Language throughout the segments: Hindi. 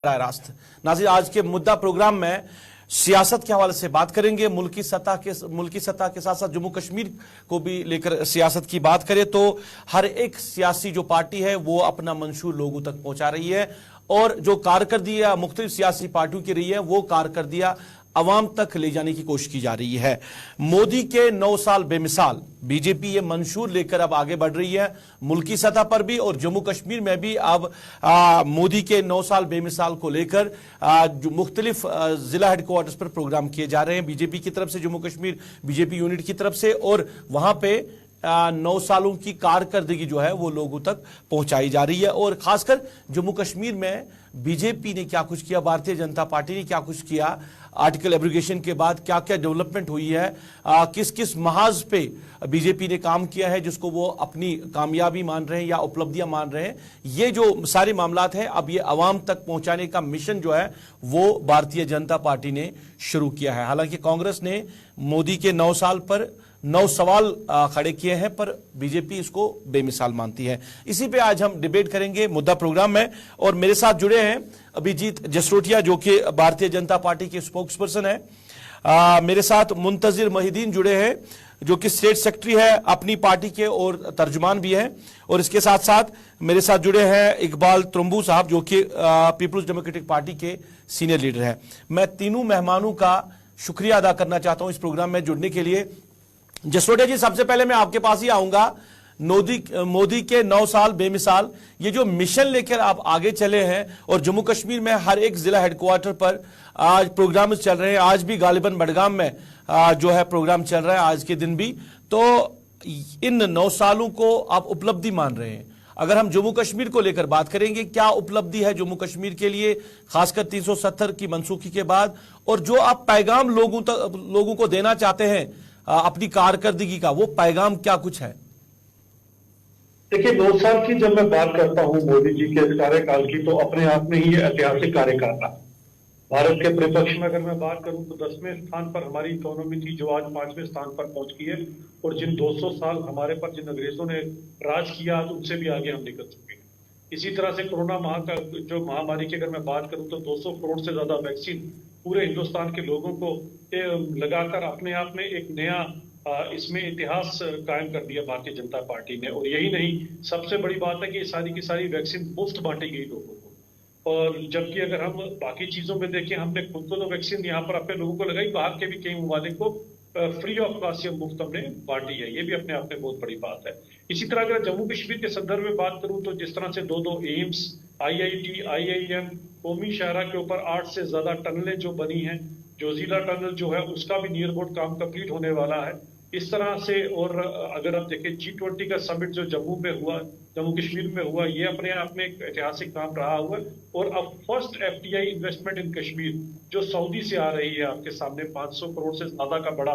रास्त नाज़रीन, आज के मुद्दा प्रोग्राम में सियासत के हवाले से बात करेंगे। मुल्की सतह के साथ साथ जम्मू कश्मीर को भी लेकर सियासत की बात करें तो हर एक सियासी जो पार्टी है वो अपना मंशूर लोगों तक पहुंचा रही है और जो कारकर्दियां मुख्तलिफ सियासी पार्टियों की रही है वो कारकर्दियां अवाम तक ले जाने की कोशिश की जा रही है। मोदी के 9 साल बेमिसाल, बीजेपी ये मंशूर लेकर अब आगे बढ़ रही है मुल्की सतह पर भी और जम्मू कश्मीर में भी। अब मोदी के 9 साल बेमिसाल को लेकर जो मुख्तलिफ जिला हेडक्वार्टर्स पर प्रोग्राम किए जा रहे हैं बीजेपी की तरफ से, जम्मू कश्मीर बीजेपी यूनिट की तरफ से, और वहां पे 9 सालों की कारकर्दगी जो है वो लोगों तक पहुंचाई जा रही है। और खासकर जम्मू कश्मीर में बीजेपी ने क्या कुछ किया, भारतीय जनता पार्टी ने क्या कुछ किया, आर्टिकल एब्रोगेशन के बाद क्या क्या डेवलपमेंट हुई है, किस किस महाज पे बीजेपी ने काम किया है जिसको वो अपनी कामयाबी मान रहे हैं या उपलब्धियां मान रहे हैं, ये जो सारे मामलात हैं अब ये अवाम तक पहुंचाने का मिशन जो है वो भारतीय जनता पार्टी ने शुरू किया है। हालांकि कांग्रेस ने मोदी के 9 साल पर 9 सवाल खड़े किए हैं पर बीजेपी इसको बेमिसाल मानती है। इसी पे आज हम डिबेट करेंगे मुद्दा प्रोग्राम में, और मेरे साथ जुड़े हैं अभिजीत जसरोटिया जो कि भारतीय जनता पार्टी के स्पोक्सपर्सन है। मेरे साथ मुंतजिर मोहिद्दीन जुड़े हैं जो कि स्टेट सेक्रेटरी है अपनी पार्टी के और तर्जुमान भी हैं, और इसके साथ साथ मेरे साथ जुड़े हैं इकबाल त्रंबू साहब जो कि पीपल्स डेमोक्रेटिक पार्टी के सीनियर लीडर हैं। मैं तीनों मेहमानों का शुक्रिया अदा करना चाहता हूं इस प्रोग्राम में जुड़ने के लिए। जसरोटिया जी, सबसे पहले मैं आपके पास ही आऊंगा। मोदी के 9 साल बेमिसाल, ये जो मिशन लेकर आप आगे चले हैं और जम्मू कश्मीर में हर एक जिला हेडक्वार्टर पर आज प्रोग्राम चल रहे हैं, आज भी गालिबन बडगाम में जो है प्रोग्राम चल रहा है आज के दिन भी, तो इन 9 सालों को आप उपलब्धि मान रहे हैं। अगर हम जम्मू कश्मीर को लेकर बात करेंगे, क्या उपलब्धि है जम्मू कश्मीर के लिए खासकर 370 की मनसूखी के बाद, और जो आप पैगाम लोगों को देना चाहते हैं अपनी कारकर्दगी का, वो पैगाम क्या कुछ है? देखिए, 9 साल की जब मैं बात करता हूं मोदी जी के कार्यकाल की, तो अपने आप में ही ऐतिहासिक कार्यकाल था। भारत के परिप्रेक्ष्य में अगर मैं बात करूं तो 10वें स्थान पर हमारी इकोनॉमी थी जो आज 5वें स्थान पर पहुंच गई है, और जिन 200 साल हमारे पर जिन अंग्रेजों ने राज किया उनसे भी आगे हम निकल चुके हैं। इसी तरह से कोरोना जो महामारी की अगर मैं बात करूं तो 200 करोड़ से ज्यादा वैक्सीन पूरे हिंदुस्तान के लोगों को लगाकर अपने आप में एक नया इसमें इतिहास कायम कर दिया भारतीय जनता पार्टी ने। और यही नहीं, सबसे बड़ी बात है कि सारी की सारी वैक्सीन मुफ्त बांटी गई लोगों को। और जबकि अगर हम बाकी चीजों में देखें, हमने खुद को तो वैक्सीन यहाँ पर अपने लोगों को लगाई, बाहर के भी कई ममालिक को फ्री ऑफ कॉस्ट या मुफ्त हमने बांटी है। ये भी अपने आप में बहुत बड़ी बात है। इसी तरह अगर जम्मू कश्मीर के संदर्भ में बात करूं तो जिस तरह से 2 एम्स, IIT, IIM, कौमी शाहरा के ऊपर 8 से ज्यादा टनलें जो बनी हैं, जोजिला टनल जो है उसका भी नियर अबाउट काम कंप्लीट होने वाला है। इस तरह से, और अगर आप देखें G20 का समिट जो जम्मू कश्मीर में हुआ, ये अपने आप में एक ऐतिहासिक काम रहा हुआ है। और अब फर्स्ट FDI इन्वेस्टमेंट इन कश्मीर जो सऊदी से आ रही है आपके सामने, 500 करोड़ से ज्यादा का बड़ा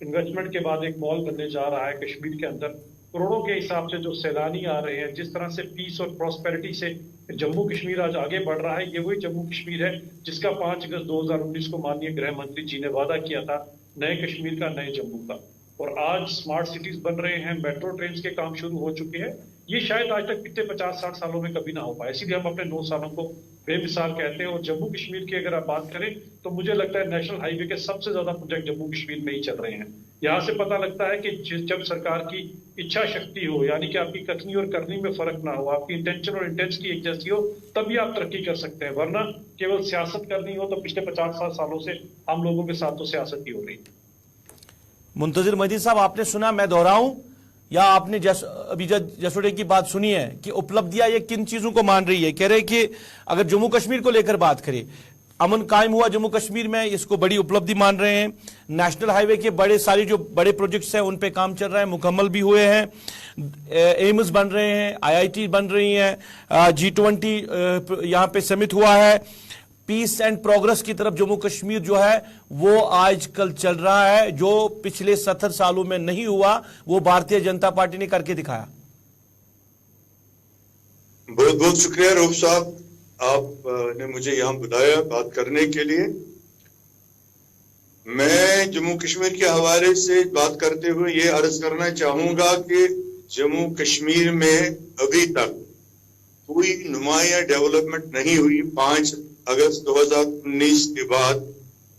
इन्वेस्टमेंट के बाद एक मॉल बनने जा रहा है कश्मीर के अंदर। करोड़ों के हिसाब से जो सैलानी आ रहे हैं, जिस तरह से पीस और प्रॉस्पेरिटी से जम्मू कश्मीर आज आगे बढ़ रहा है, ये वही जम्मू कश्मीर है जिसका 5 अगस्त 2019 को माननीय गृह मंत्री जी ने वादा किया था, नए कश्मीर का, नए जम्मू का। और आज स्मार्ट सिटीज बन रहे हैं, मेट्रो ट्रेन के काम शुरू हो चुके हैं। ये शायद आज तक पिछले 50-60 सालों में कभी ना हो पाए, इसीलिए हम अपने 9 सालों को बेमिसाल कहते हैं। और जम्मू कश्मीर की अगर आप बात करें तो मुझे लगता है नेशनल हाईवे के सबसे ज्यादा प्रोजेक्ट जम्मू कश्मीर में ही चल रहे हैं। यहाँ से पता लगता है कि जब सरकार की इच्छा शक्ति हो, यानी कि आपकी कथनी और करनी में फर्क ना हो, आपकी इंटेंशन और इंटेंसिटी एक जैसी हो, तभी आप तरक्की कर सकते हैं। वरना केवल सियासत करनी हो तो पिछले 50-60 सालों से हम लोगों के साथ तो सियासत ही हो रही है। मुंतजिर मोहिद्दीन साहब, आपने सुना, मैं दोहराऊं, या आपने जसरोटिया की बात सुनी है कि उपलब्धियां ये किन चीजों को मान रही है? कह रहे कि अगर जम्मू कश्मीर को लेकर बात करें, अमन कायम हुआ जम्मू कश्मीर में, इसको बड़ी उपलब्धि मान रहे हैं। नेशनल हाईवे के जो बड़े प्रोजेक्ट्स हैं उन पे काम चल रहा है, मुकम्मल भी हुए हैं। एम्स बन रहे हैं, IIT बन रही हैं, G20 यहाँ पे समिट हुआ है। पीस एंड प्रोग्रेस की तरफ जम्मू कश्मीर जो है वो आजकल चल रहा है, जो पिछले 70 सालों में नहीं हुआ, वो भारतीय जनता पार्टी ने करके दिखाया। बहुत बहुत शुक्रिया रऊफ साहब, आपने मुझे यहां बुलाया बात करने के लिए। मैं जम्मू कश्मीर के हवाले से बात करते हुए ये अर्ज करना चाहूंगा कि जम्मू कश्मीर में अभी तक कोई नुमाया डेवलपमेंट नहीं हुई। 5 अगस्त 2019 के बाद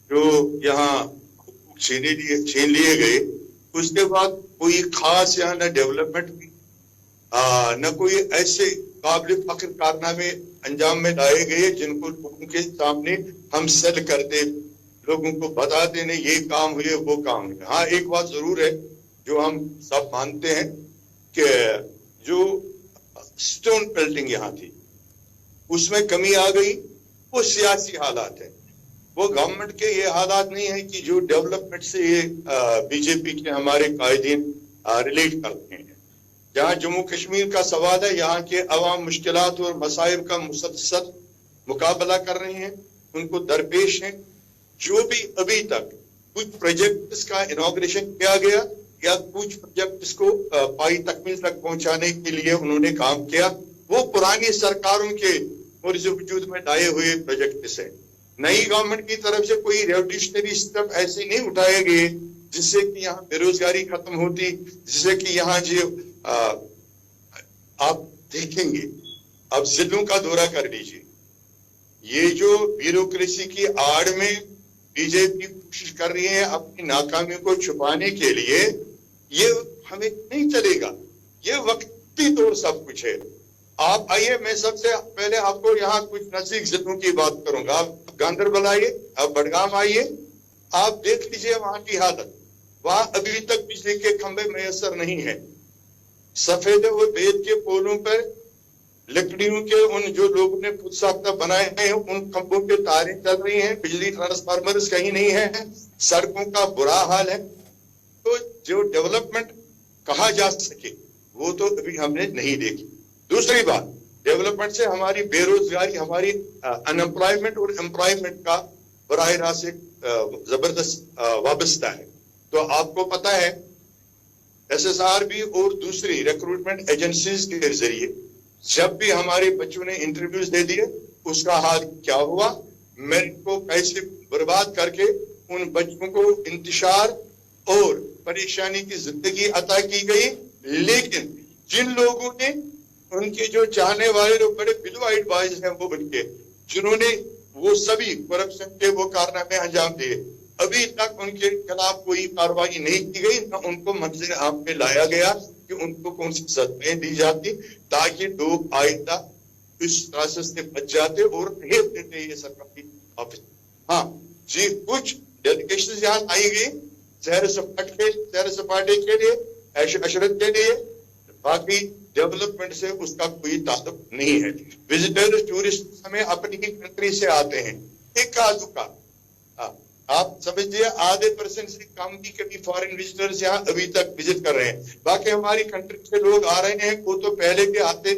जो यहाँ छीन लिए गए, उसके बाद कोई खास यहाँ न डेवलपमेंट हुई, न कोई ऐसे काबिल फख्र कारनामे अंजाम में लाए गए जिनको लोगों के सामने हम सेल करते, लोगों को बताते नहीं ये काम हुए वो काम हुए। हाँ, एक बात जरूर है जो हम सब मानते हैं कि जो स्टोन पेल्टिंग यहाँ थी उसमें कमी आ गई, वो सियासी हालात है, वो गवर्नमेंट के ये हालात नहीं है कि जो डेवलपमेंट से ये बीजेपी के हमारे कायदीन रिलेट करते हैं। जहाँ जम्मू कश्मीर का सवाल है, यहाँ के अवाम मुश्किलात और मसाइब का मुसलसल मुकाबला कर रहे हैं, उनको दरपेश हैं। जो भी अभी तक कुछ प्रोजेक्ट्स का इनॉग्रेशन किया गया या कुछ प्रोजेक्ट्स को पाई तकमील तक पहुंचाने के लिए उन्होंने काम किया, वो पुरानी सरकारों के और जो वजूद में लाए हुए प्रोजेक्ट्स है। नई गवर्नमेंट की तरफ से कोई रेवोल्यूशनरी स्टेप ऐसे नहीं उठाए गए जिससे कि यहाँ बेरोजगारी खत्म होती, जिससे कि यहाँ जो आप देखेंगे, अब जिलों का दौरा कर लीजिए, ये जो ब्यूरोक्रेसी की आड़ में बीजेपी कोशिश कर रही है अपनी नाकामी को छुपाने के लिए, ये हमें नहीं चलेगा, ये वक्ती तौर सब कुछ है। आप आइए, मैं सबसे पहले आपको यहाँ कुछ नजदीक जिलों की बात करूंगा। आप गांधरबल आइए, आप बडगाम आइए, आप देख लीजिए वहां की हालत। वहां अभी तक बिजली के खंभे मैसर नहीं है, सफेद और बेद के पोलों पर लकड़ियों के उन जो लोगों ने खुद साख्ता बनाए हैं उन खंभों पे तारें चल रही हैं, बिजली ट्रांसफार्मर्स कहीं नहीं है, सड़कों का बुरा हाल है। तो जो डेवलपमेंट कहा जा सके वो तो अभी हमने नहीं देखी। दूसरी बात, डेवलपमेंट से हमारी बेरोजगारी, हमारी अनएम्प्लॉयमेंट और एम्प्लॉयमेंट का बराह रास्त जबरदस्त वाबस्ता है। तो आपको पता है SSRB और दूसरी रिक्रूटमेंट एजेंसीज के जरिए जब भी हमारे बच्चों ने इंटरव्यूज दे दिए, उसका हाल क्या हुआ, मेरिट को कैसे बर्बाद करके उन बच्चों को इंतशार और परेशानी की जिंदगी अता की गई। लेकिन जिन लोगों ने, उनके जो चाहने वाले लोग बड़े बिलवाइट बाइज हैं, वो उनके जिन्होंने वो सभी करप्शन के वो कारनामे अंजाम दिए, अभी तक उनके खिलाफ कोई कार्रवाई नहीं की गई, न उनको मंजर आम पे लाया गया कि उनको कौन सी सजाएं दी जाती ताकि लोग आइंदा इस प्रोसेस से बच जाते और भेज देते ये सरकारी ऑफिस। हाँ जी, कुछ डेलीगेशन यहाँ आई गई सैर सपाटे के लिए, अशरत के लिए, बाकी डेवलपमेंट से उसका कोई ताल्लुक नहीं है। विजिटर्स, टूरिस्ट हमें अपनी ही कंट्री से आते हैं, एक का आप समझिए आधे % से कम भी कभी फॉरेन विजिटर्स यहाँ अभी तक विजिट कर रहे हैं। बाकी हमारी कंट्री से लोग आ रहे हैं, वो तो पहले भी आते,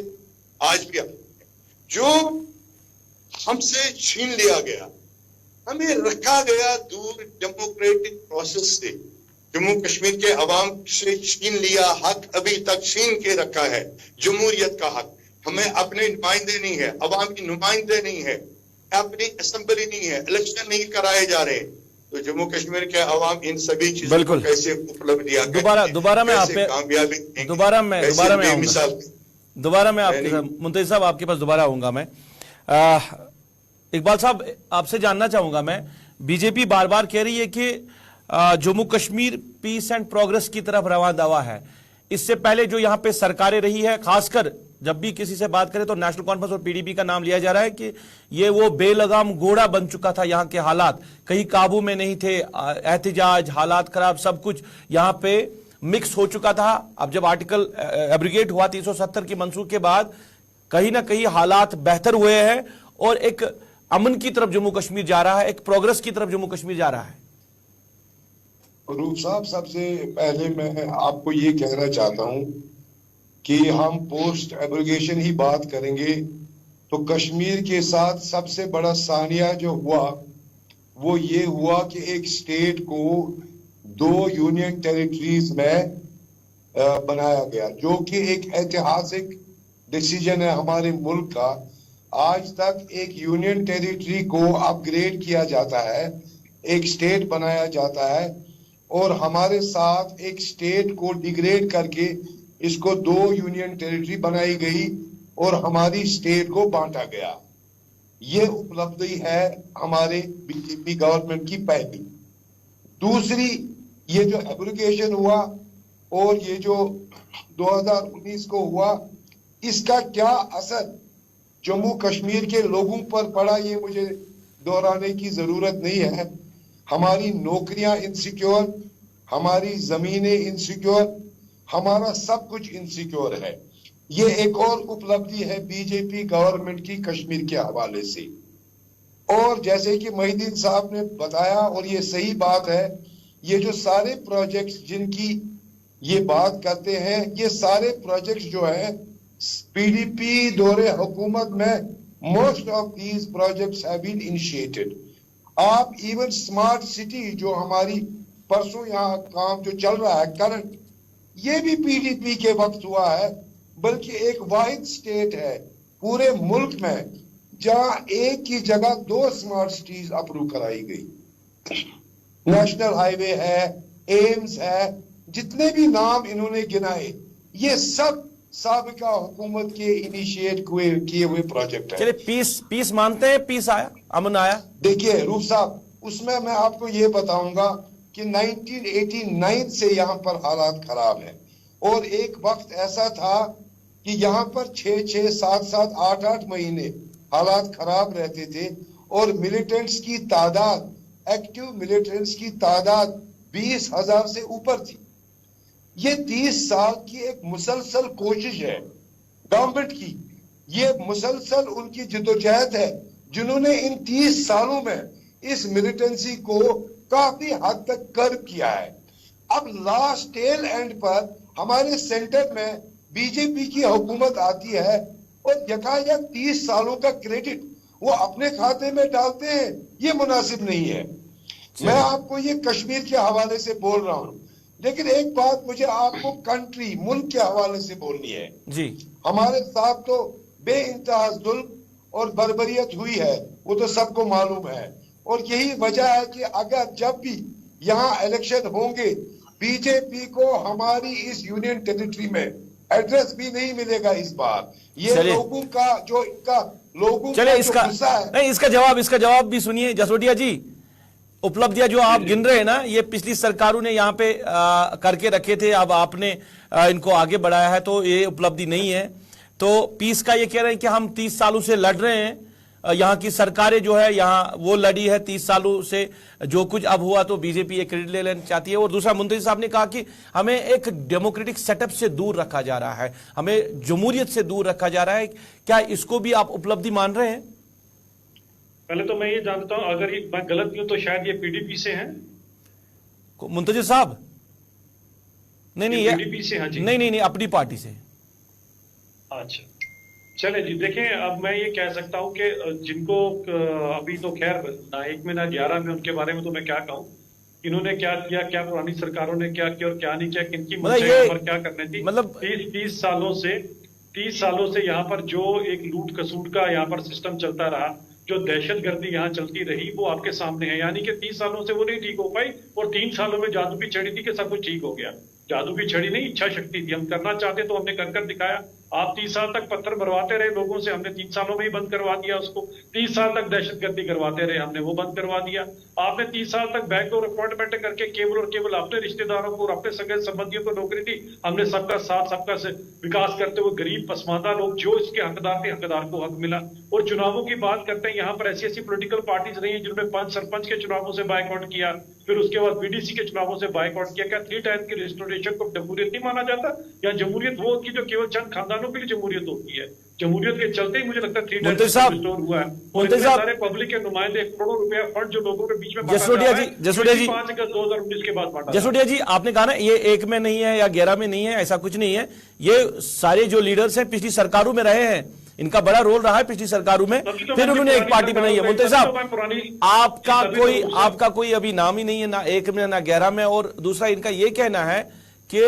आज भी आते। जो हमसे छीन लिया गया, हमें रखा गया दूर डेमोक्रेटिक प्रोसेस से, जम्मू कश्मीर के अवाम से छीन लिया हक, अभी तक छीन के रखा है जमहूरियत का हक। हमें अपने नुमाइंदे नहीं है, अवाम की नुमाइंदे नहीं है, अपनी असेंबली नहीं है, इलेक्शन नहीं कराए जा रहे। तो जम्मू कश्मीर के अवाम इन सभी चीजों को कैसे उपलब्धियां, दोबारा मैं आपके मुंतज़िर साहब आपके पास दोबारा आऊंगा मैं। इकबाल साहब, आपसे जानना चाहूंगा मैं, बीजेपी बार बार कह रही है कि Jammu Kashmir peace and progress की तरफ रवां दवा है। इससे पहले जो यहां पे सरकारें रही है, खासकर जब भी किसी से बात करें तो नेशनल कॉन्फ्रेंस और PDP का नाम लिया जा रहा है कि ये वो बेलगाम घोड़ा बन चुका था। यहाँ के हालात कहीं काबू में नहीं थे, एहतिजाज, हालात खराब, सब कुछ यहाँ पे मिक्स हो चुका था। अब जब आर्टिकल एब्रिगेट हुआ 370 की मंसूख के बाद, कहीं ना कहीं हालात बेहतर हुए हैं और एक अमन की तरफ जम्मू कश्मीर जा रहा है, एक प्रोग्रेस की तरफ जम्मू कश्मीर जा रहा है। रूप साहब, सबसे पहले मैं आपको ये कहना चाहता हूं कि हम पोस्ट एब्रिगेशन ही बात करेंगे तो कश्मीर के साथ सबसे बड़ा सानिया जो हुआ वो ये हुआ कि एक स्टेट को 2 यूनियन टेरिटरीज में बनाया गया, जो कि एक ऐतिहासिक डिसीजन है हमारे मुल्क का। आज तक एक यूनियन टेरिटरी को अपग्रेड किया जाता है, एक स्टेट बनाया जाता है, और हमारे साथ एक स्टेट को डिग्रेड करके इसको 2 यूनियन टेरिटरी बनाई गई और हमारी स्टेट को बांटा गया। ये उपलब्धि है हमारे बीजेपी गवर्नमेंट की पहली। दूसरी, ये जो एब्रोगेशन हुआ और ये जो 2019 को हुआ, इसका क्या असर जम्मू कश्मीर के लोगों पर पड़ा ये मुझे दोहराने की जरूरत नहीं है। हमारी नौकरियां इनसिक्योर, हमारी जमीनें इनसिक्योर, हमारा सब कुछ इनसिक्योर है। ये एक और उपलब्धि है बीजेपी गवर्नमेंट की कश्मीर के हवाले से। और जैसे कि मोहिद्दीन साहब ने बताया, और ये सही बात है, ये जो सारे प्रोजेक्ट्स जिनकी ये बात करते हैं, ये सारे प्रोजेक्ट्स जो है पीडीपी दौरे हुकूमत में most of these projects have been initiated. आप इवन स्मार्ट सिटी जो हमारी परसों यहाँ काम जो चल रहा है करंट, ये भी पीडीपी के वक्त हुआ है। बल्कि एक वाहिद स्टेट है पूरे मुल्क में जहां एक की जगह 2 स्मार्ट सिटीज अप्रूव कराई गई। नेशनल हाईवे है, एम्स है, जितने भी नाम इन्होंने गिनाए, ये सब साबिका हुकूमत के इनिशिएट किए हुए प्रोजेक्ट है। चलिए, पीस मानते हैं, पीस आया, अमन आया। देखिए रूफ साहब, उसमें मैं आपको ये बताऊंगा कि 1989 से यहाँ पर हालात खराब है। और एक वक्त ऐसा था कि यहाँ पर 6-6, 7-7, 8-8 महीने हालात खराब रहते थे और मिलिटेंट्स की तादाद, एक्टिव मिलिटेंट्स की तादाद 20,000 से ऊपर थी। ये 30 साल की एक मुसलसल कोशिश है गवर्नमेंट की, ये मुसलसल उनकी जिद्दोजहद है जिन्होंने इन 30 सालों में इस मिलिटेंसी को काफी हद तक कर्व किया है। अब लास्ट टेल एंड पर हमारे सेंटर में बीजेपी की हुकूमत आती है और यकायक 30 सालों का क्रेडिट वो अपने खाते में डालते हैं, ये मुनासिब नहीं है। मैं आपको ये कश्मीर के हवाले से बोल रहा हूं, लेकिन एक बात मुझे आपको कंट्री, मुल्क के हवाले से बोलनी है जी। हमारे साथ तो बेइंतहा जुल्म और बर्बरियत हुई है, वो तो सबको मालूम है। और यही वजह है कि अगर जब भी यहाँ इलेक्शन होंगे, बीजेपी को हमारी इस यूनियन टेरिटरी में एड्रेस भी नहीं मिलेगा इस बार। ये लोगों का जो इनका लोगों का जो गुस्सा है, नहीं, इसका जवाब भी सुनिए जसोटिया जी। उपलब्धियां जो आप गिन रहे हैं ना, ये पिछली सरकारों ने यहाँ पे करके रखे थे, अब आपने इनको आगे बढ़ाया है, तो ये उपलब्धि नहीं है। तो पीस का ये कह रहे हैं कि हम 30 सालों से लड़ रहे हैं, यहाँ की सरकारें जो है यहाँ वो लड़ी है 30 सालों से, जो कुछ अब हुआ तो बीजेपी ये क्रेडिट ले लेना चाहती है। और दूसरा, मुंतजी साहब ने कहा कि हमें एक डेमोक्रेटिक सेटअप से दूर रखा जा रहा है, हमें जमहूरियत से दूर रखा जा रहा है। क्या इसको भी आप उपलब्धि मान रहे हैं? पहले तो मैं ये जानता हूं, अगर मैं गलत नहीं हूं तो शायद ये पीडीपी से हैं। मुंतजी साहब, नहीं, ये पीडीपी से? हाँ जी। नहीं, अपनी पार्टी से। अच्छा, चले जी। देखें, अब मैं ये कह सकता हूं कि जिनको अभी तो खैर ना 1 में ना 11 में, उनके बारे में तो मैं क्या कहूं, इन्होंने क्या किया, क्या पुरानी सरकारों ने क्या किया और क्या नहीं किया, किनकी मंशा पर क्या करनी थी। मतलब 30 सालों से यहाँ पर जो एक लूट खसूट का यहाँ पर सिस्टम चलता रहा, जो दहशतगर्दी यहाँ चलती रही, वो आपके सामने है। यानी कि 30 सालों से वो नहीं ठीक हो पाई और 3 सालों में जादू की छड़ी थी कि सब कुछ ठीक हो गया। जादू की छड़ी नहीं, इच्छा शक्ति थी। हम करना चाहते तो हमने कर दिखाया। आप 30 साल तक पत्थर मरवाते रहे लोगों से, हमने 3 सालों में ही बंद करवा दिया उसको। 30 साल तक दहशतगर्दी करवाते रहे, हमने वो बंद करवा दिया। आपने 30 साल तक बैकडोर अपॉइंटमेंट करके केवल और केवल अपने रिश्तेदारों को और अपने सगे संबंधियों को नौकरी दी। हमने सबका साथ, सबका विकास करते हुए गरीब पसमानदा लोग जो इसके हकदार थे, हकदार को हक मिला। और चुनावों की बात करते हैं, यहाँ पर ऐसी पोलिटिकल पार्टीज रही हैं जिन्होंने 5 सरपंच के चुनावों से बाइकआउट किया, फिर उसके बाद बीडीसी के चुनावों से बाइकआउट किया। क्या 3 टाइम की रिस्टोरेशन को जमहूरियत नहीं माना जाता? या जमहूरियत वो होती है जो केवल चंद खानदानों के लिए जमहूरियत होती है? जमहूरियत के चलते ही मुझे लगता है 3 टाइम रिस्टोर हुआ है। सारे पब्लिक के नुमाइंदे, करोड़ों रुपया फंड जो लोगों के बीच में जसोटिया जी 5 अगस्त 2019 के बाद बांटा। जसोटिया जी, आपने कहा ना ये 1 में नहीं है या 11 में नहीं है, ऐसा कुछ नहीं है। ये सारे जो लीडर्स हैं पिछली सरकारों में रहे हैं, इनका बड़ा रोल रहा है पिछली सरकारों में, फिर उन्होंने एक पार्टी बनाई है। मुंतजी साहब, आपका कोई अभी नाम ही नहीं है, ना 1 में ना 11 में। और दूसरा, इनका यह कहना है कि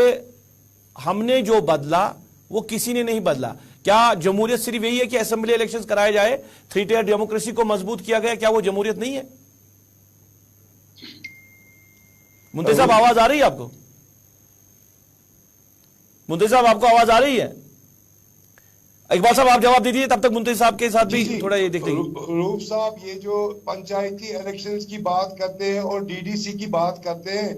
हमने जो बदला वो किसी ने नहीं बदला। क्या जमहूरियत सिर्फ यही है कि असेंबली इलेक्शंस कराए जाए, 3 टायर डेमोक्रेसी को मजबूत किया गया, क्या वो जमहूरियत नहीं है? मुंतजी साहब, आवाज आ रही है आपको? मुंतजी साहब, आपको आवाज आ रही है? इकबाल साहब आप जवाब दीजिए, तब तक मुंतजी साहब के साथ भी जी, थोड़ा ये देख लेंगे। रूप साहब, ये जो पंचायती इलेक्शंस की बात करते हैं और डीडीसी की बात करते हैं,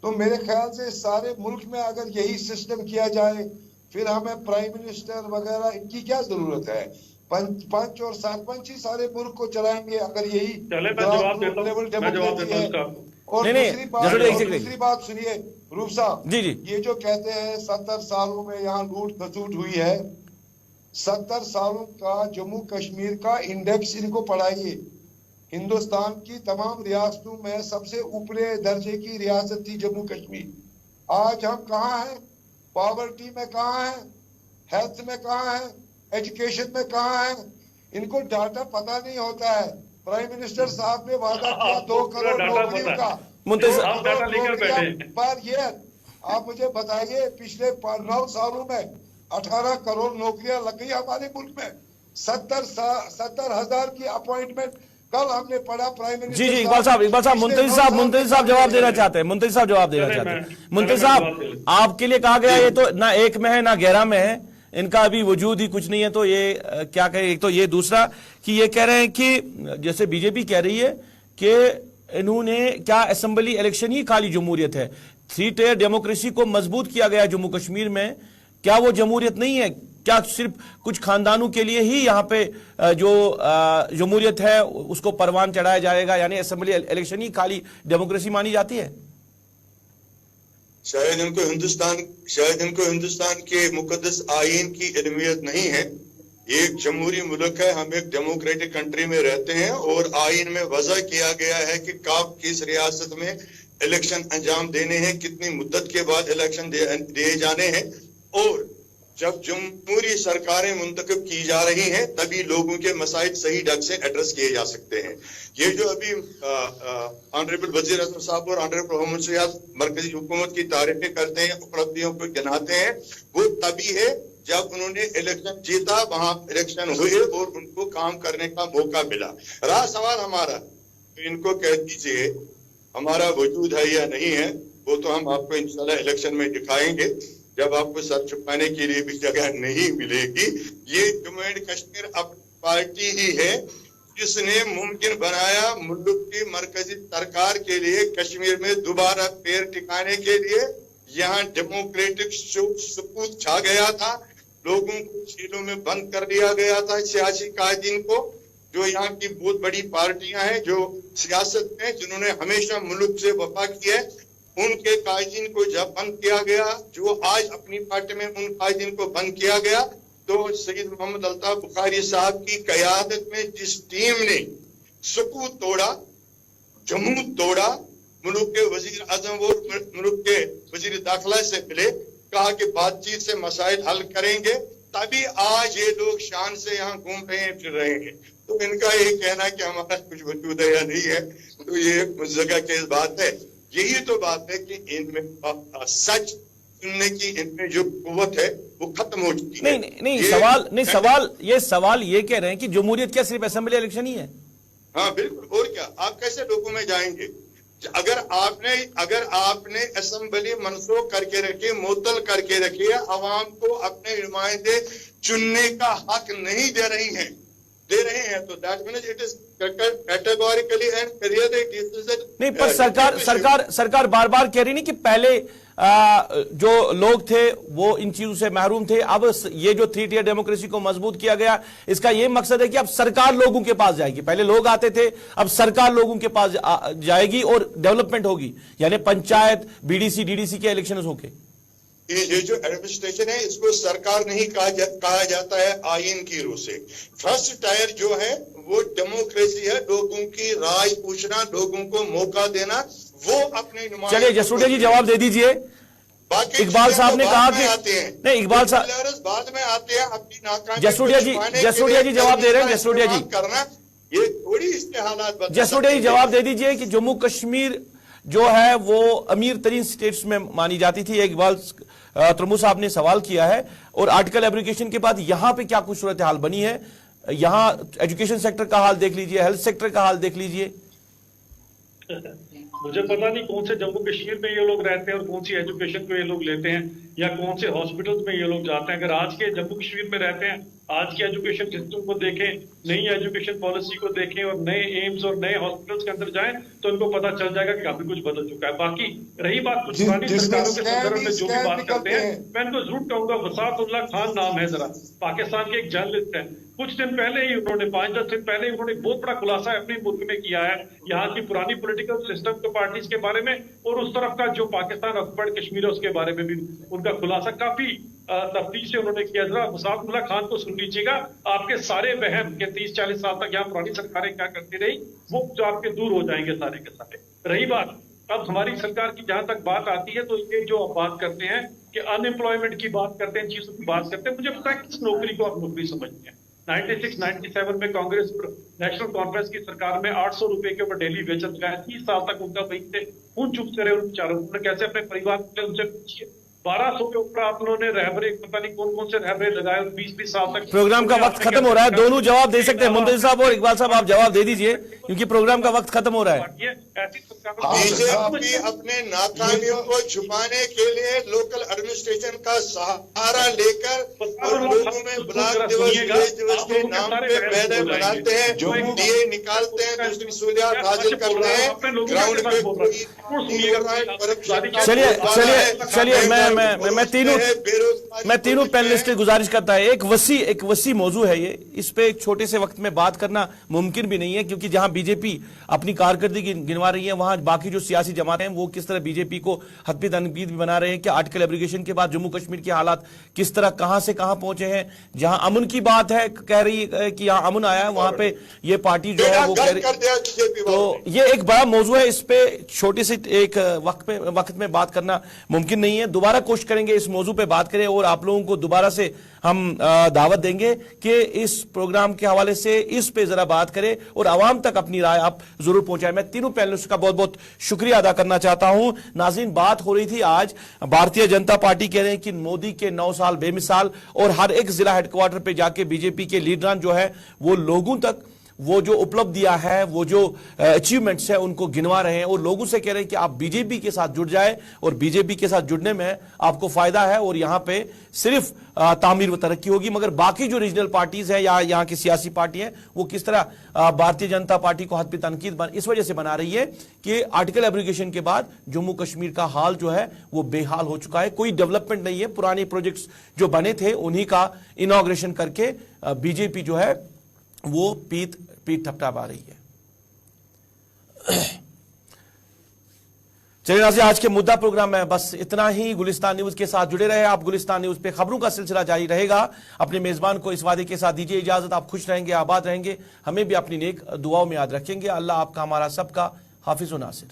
तो मेरे ख्याल से सारे मुल्क में अगर यही सिस्टम किया जाए, फिर हमें प्राइम मिनिस्टर वगैरह इनकी क्या जरूरत है? पंच और सरपंच ही सारे मुल्क को चलाएंगे अगर यही चले, मैं जवाब देता हूं, मैं जवाब देता हूं इसका। और नहीं, दूसरी बात सुनिए रूप साहब, जी जी, ये जो कहते हैं 70 सालों में यहाँ लूट खसूट हुई है, 70 सालों का जम्मू कश्मीर का इंडेक्स इनको पढ़ाइए। हिंदुस्तान की तमाम रियासतों में सबसे ऊपरे दर्जे की रियासत थी जम्मू कश्मीर। आज हम कहाँ हैं? पॉवर्टी में कहाँ हैं? हेल्थ में कहाँ हैं? एजुकेशन में कहाँ हैं? इनको डाटा पता नहीं होता है। प्राइम मिनिस्टर साहब ने वादा किया 2 करोड़ नौकरियों का, पर ये आप मुझे बताइए पिछले 9 सालों में 18 करोड़ नौकरियां लग गई हमारे मुल्क में। 70,000 की अपॉइंटमेंट कल हमने पढ़ा प्राइम मिनिस्टर। जी जी, इकबाल साहब मुंतजी साहब जवाब देना चाहते हैं। मुंतजी साहब जवाब देना चाहते हैं। मुंतजी साहब, आपके लिए कहा गया ये तो ना 1 में है ना 11 में है, इनका अभी वजूद ही कुछ नहीं है, तो ये क्या कहें? एक तो ये, दूसरा कि ये कह रहे हैं कि जैसे बीजेपी कह रही है कि इन्होंने क्या असेंबली इलेक्शन ही खाली जमहूरियत है, 3 टायर डेमोक्रेसी को मजबूत किया गया जम्मू कश्मीर में, क्या वो जमहूरियत नहीं है? क्या सिर्फ कुछ खानदानों के लिए ही यहाँ पे जो जमहूरियत है उसको परवान चढ़ाया जाएगा, यानी असेंबली इलेक्शन ही खाली डेमोक्रेसी मानी जाती है? शायद इनको हिंदुस्तान के मुकद्दस आईन की अहमियत नहीं है। एक जमहूरी मुल्क है, हम एक डेमोक्रेटिक कंट्री में रहते हैं और आईन में वजह किया गया है कि कब किस रियासत में इलेक्शन अंजाम देने हैं, कितनी मुद्दत के बाद इलेक्शन दिए जाने हैं, और जब जमहूरी सरकारें मुंतखब की जा रही हैं तभी लोगों के मसाइल सही ढंग से एड्रेस किए जा सकते हैं। ये जो अभी ऑनरेबल वजीर आज़म साहब और ऑनरेबल मोहम्मद सियाद मरकजी हुकूमत की तारीफें करते हैं, उपलब्धियों को गिनाते हैं, वो तभी है जब उन्होंने इलेक्शन जीता, वहां इलेक्शन हुए और उनको काम करने का मौका मिला। रहा सवाल हमारा, तो इनको कह दीजिए हमारा वजूद है या नहीं है, वो तो हम आपको इंशाल्लाह इलेक्शन में दिखाएंगे जब आपको सर छुपाने के लिए भी जगह नहीं मिलेगी। ये जम्मू एंड कश्मीर अपनी पार्टी ही है जिसने मुमकिन बनाया मुल्क की मरकजी सरकार के लिए कश्मीर में दोबारा पैर टिकाने के लिए। यहाँ डेमोक्रेटिक सुकून छा गया था, लोगों को जेलों में बंद कर दिया गया था, सियासी कायदीन को, जो यहाँ की बहुत बड़ी पार्टियां हैं जो सियासत में जिन्होंने हमेशा मुल्क से वफा किया है, उनके कायदीन को जब बंद किया गया, जो आज अपनी पार्टी में उन कायदीन को बंद किया गया, तो सईद मोहम्मद अल्ताफ बुखारी साहब की क़यादत में जिस टीम ने सुकूत तोड़ा, जमूद तोड़ा, मुल्क के वजीर आजम और मुल्क के वजीर दाखिला से मिले, कहा कि बातचीत से मसाइल हल करेंगे, तभी आज ये लोग शान से यहाँ घूम रहे हैं, फिर रहे हैं। तो इनका ये कहना कि हमारा कुछ वजूद है या नहीं है, तो ये जगह की बात है। यही तो बात है कि इनमें सच सुनने की इनमें जो कुव्वत है वो खत्म हो चुकी है। नहीं, सवाल ये कह रहे हैं कि जमहूरियत क्या सिर्फ असेंबली इलेक्शन ही है? हाँ बिल्कुल, और क्या? आप कैसे लोगों में जाएंगे? अगर आपने असेंबली मनसूख करके रखी, मुअत्तल करके रखी है, अवाम को अपने नुमाइंदे चुनने का हक नहीं दे रहे हैं, तो that means it is categorically and clearly decision. नहीं, पर सरकार बार बार कह रही नहीं कि पहले जो लोग थे वो इन चीजों से महरूम थे, अब ये जो 3 टियर डेमोक्रेसी को मजबूत किया गया, इसका ये मकसद है कि अब सरकार लोगों के पास जाएगी। पहले लोग आते थे, अब सरकार लोगों के पास जाएगी और डेवलपमेंट होगी, यानी पंचायत, बीडीसी, डीडीसी के इलेक्शन होके। ये जो एडमिनिस्ट्रेशन है इसको सरकार नहीं कहा जाता है आईन की रूह से। फर्स्ट टायर जो है वो डेमोक्रेसी है, लोगों की राय पूछना, लोगों को मौका देना, वो अपने। चलिए जसरोटिया जी जवाब दे दीजिए। इकबाल साहब ने कहा कि नहीं, इकबाल साहब बाद में आते हैं अपनी नाकामी। जसरोटिया जी जवाब दे रहे हैं। जसरोटिया जी करना ये थोड़ी इसके हालात। जसरोटिया जी जवाब दे दीजिए कि जम्मू कश्मीर जो है वो अमीर तरीन स्टेट्स में मानी जाती थी। इकबाल तरमू साहब ने सवाल किया है, और आर्टिकल एब्रिकेशन के बाद यहां पे क्या कुछ सूरत हाल बनी है, यहां एजुकेशन सेक्टर का हाल देख लीजिए, हेल्थ सेक्टर का हाल देख लीजिए। मुझे पता नहीं कौन से जम्मू कश्मीर में ये लोग रहते हैं और कौन सी एजुकेशन को ये लोग लेते हैं या कौन से हॉस्पिटल्स में ये लोग जाते हैं। अगर आज के जम्मू कश्मीर में रहते हैं, आज की एजुकेशन सिस्टम को देखें, नई एजुकेशन पॉलिसी को देखें और नए एम्स और नए हॉस्पिटल्स के अंदर जाएं तो इनको पता चल जाएगा कि काफी कुछ बदल चुका है। बाकी रही बात कुछ पुरानी सरकारों के संदर्भ में जो भी बात करते हैं, मैं इनको जरूर कहूंगा, वसातुल्लाह खान नाम है, जरा पाकिस्तान के एक जर्नलिस्ट है, कुछ दिन पहले ही उन्होंने 5-10 दिन पहले ही उन्होंने बहुत बड़ा खुलासा अपने मुल्क में किया है यहाँ की पुरानी पॉलिटिकल सिस्टम के पार्टीज के बारे में और उस तरफ का जो पाकिस्तान ऑक्युपाइड कश्मीर है उसके बारे में भी उनका खुलासा काफी तफतीश से उन्होंने किया। जरा वसातुल्लाह खान को सुन लीजिएगा, आपके सारे वहम के 30-40 साल तक यहाँ पुरानी सरकारें क्या करती रही वो जो आपके दूर हो जाएंगे सारे के सारे। रही बात अब हमारी सरकार की जहां तक बात आती है तो ये जो आप बात करते हैं कि अनएम्प्लॉयमेंट की बात करते हैं, चीजों की बात करते हैं, मुझे पता है किस नौकरी को आप नौकरी समझते हैं। 96-97 में कांग्रेस नेशनल कॉन्फ्रेंस की सरकार में 800 रुपए के ऊपर डेली वेतन लगाया, 30 साल तक उनका वहीं से खून चूसते रहे उन बेचारों, उन्होंने कैसे अपने परिवार को उनसे पूछिए। 1200 के ऊपर आप उन्होंने रहबरे पता नहीं कौन कौन से रहबरे लगाए 20-20 साल तक। प्रोग्राम का वक्त खत्म हो रहा है, दोनों जवाब दे सकते हैं, मुंतजिर साहब और इकबाल साहब आप जवाब दे दीजिए क्योंकि प्रोग्राम का वक्त खत्म हो रहा है। बीजेपी अपने नाकामियों को छुपाने के लिए लोकल एडमिनिस्ट्रेशन का सहारा लेकर और लोगों में ब्लॉक दिवस विलेज दिवस के नाम पे बैनर बनाते हैं, डीए निकालते हैं, दूसरी सहूलियात हासिल करते हैं, ग्राउंड पे कोई चलिए मैं तीनों पैनलिस्ट की गुजारिश करता है, एक वसी मौजू है ये, इस पे एक छोटे से वक्त में बात करना मुमकिन भी नहीं है क्योंकि जहां बीजेपी अपनी कारकर्दगी गिनवा रही है वहां बाकी जो सियासी जमातें हैं वो किस तरह बीजेपी को हतपी तनकीद भी बना रहे हैं कि आर्टिकल एब्रीगेशन के बाद जम्मू कश्मीर के हालात किस तरह कहां से कहां पहुंचे हैं। जहां अमन की बात है, कह रही है कि यहां अमन आया है वहां पे ये पार्टी जो है वो कह रही, तो ये एक बड़ा मौजू है, इस पे छोटे से एक वक्त में बात करना मुमकिन नहीं है। दोबारा कोशिश करेंगे इस मौजू पे बात करें और आप लोगों को दोबारा से हम दावत देंगे कि इस प्रोग्राम के हवाले से इस पे जरा बात करें और आवाम तक अपनी राय आप जरूर पहुंचाएं। मैं तीनों पैनलिस्ट का बहुत बहुत शुक्रिया अदा करना चाहता हूं। नाज़रीन, बात हो रही थी आज भारतीय जनता पार्टी कह रहे हैं कि मोदी के 9 साल बेमिसाल और हर एक जिला हेडक्वार्टर पे जाके बीजेपी के लीडरान जो है वो लोगों तक वो जो उपलब्धियां है, वो जो अचीवमेंट्स है उनको गिनवा रहे हैं और लोगों से कह रहे हैं कि आप बीजेपी के साथ जुड़ जाए और बीजेपी के साथ जुड़ने में आपको फायदा है और यहां पे सिर्फ तामीर व तरक्की होगी। मगर बाकी जो रीजनल पार्टीज है या यहां की सियासी पार्टी है वो किस तरह भारतीय जनता पार्टी को हतपी तनकीद इस वजह से बना रही है कि आर्टिकल एब्रीगेशन के बाद जम्मू कश्मीर का हाल जो है वो बेहाल हो चुका है, कोई डेवलपमेंट नहीं है। पुराने प्रोजेक्ट्स जो बने थे उन्हीं का इनॉग्रेशन करके बीजेपी जो है वो पीठ थपथपा रही है। चलिए नाज़रीन, आज के मुद्दा प्रोग्राम में बस इतना ही। गुलिस्तान न्यूज के साथ जुड़े रहे आप। गुलिस्तान न्यूज पे खबरों का सिलसिला जारी रहेगा। अपने मेजबान को इस वादे के साथ दीजिए इजाजत, आप खुश रहेंगे, आबाद रहेंगे, हमें भी अपनी नेक दुआओं में याद रखेंगे। अल्लाह आपका हमारा सबका हाफिज व नासिर।